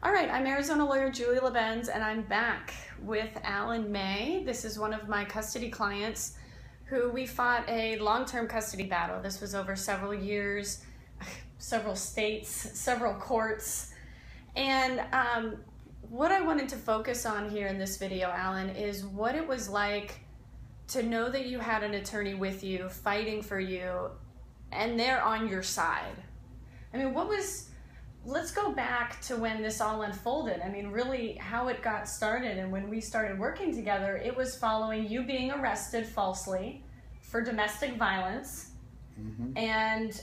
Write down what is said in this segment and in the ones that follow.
All right, I'm Arizona lawyer Julie LeBenz, and I'm back with Alan May. This is one of my custody clients who we fought a long-term custody battle. This was over several years, several states, several courts. And what I wanted to focus on here in this video, Alan, is what it was like to know that you had an attorney with you, fighting for you, and they're on your side. I mean, let's go back to when this all unfolded. I mean, really how it got started, and when we started working together, it was following you being arrested falsely for domestic violence, and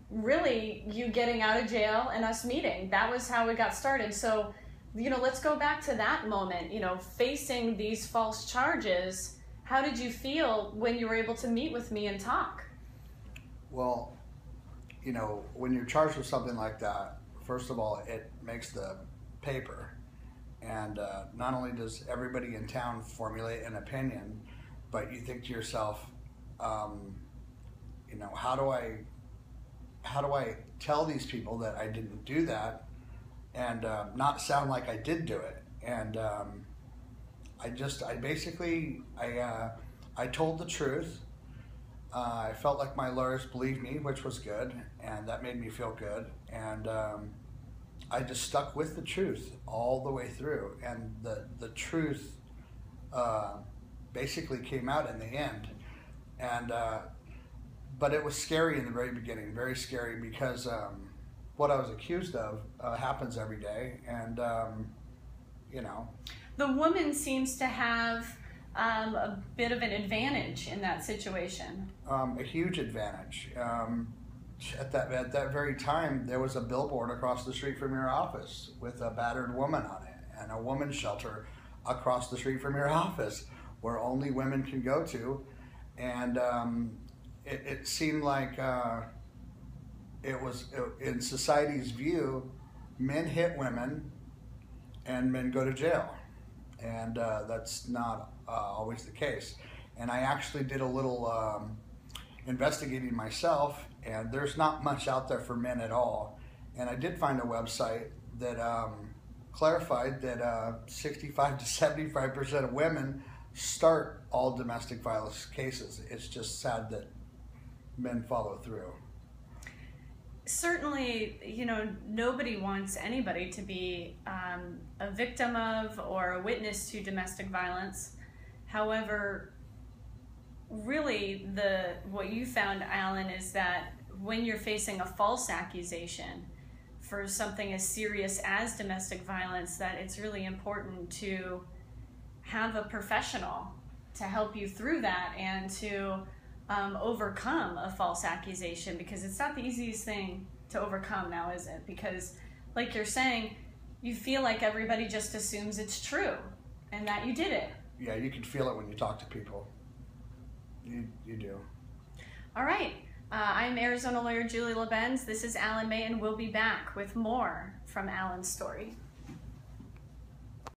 really you getting out of jail and us meeting. That was how it got started. So, let's go back to that moment, facing these false charges. How did you feel when you were able to meet with me and talk? Well, when you're charged with something like that, first of all, it makes the paper. And not only does everybody in town formulate an opinion, but you think to yourself, how do I tell these people that I didn't do that and not sound like I did do it? And I told the truth. I felt like my lawyers believed me, which was good, and that made me feel good. And I just stuck with the truth all the way through, and the truth basically came out in the end. And but it was scary in the very beginning, very scary, because what I was accused of happens every day, and The woman seems to have a bit of an advantage in that situation. A huge advantage. At that very time, there was a billboard across the street from your office with a battered woman on it, and a woman's shelter across the street from your office where only women can go to. And it seemed like in society's view, men hit women and men go to jail. And that's not always the case. And I actually did a little investigating myself, and there's not much out there for men at all. And I did find a website that clarified that 65 to 75% of women start all domestic violence cases. It's just sad that men follow through. Certainly, nobody wants anybody to be a victim of or a witness to domestic violence. However, really what you found, Alan, is that when you're facing a false accusation for something as serious as domestic violence, that it's really important to have a professional to help you through that and to overcome a false accusation, because it's not the easiest thing to overcome now, is it? Because, like you're saying, you feel like everybody just assumes it's true and that you did it. Yeah, you can feel it when you talk to people. You do. All right. I'm Arizona lawyer Julie LeBenz. This is Alan May, and we'll be back with more from Alan's story.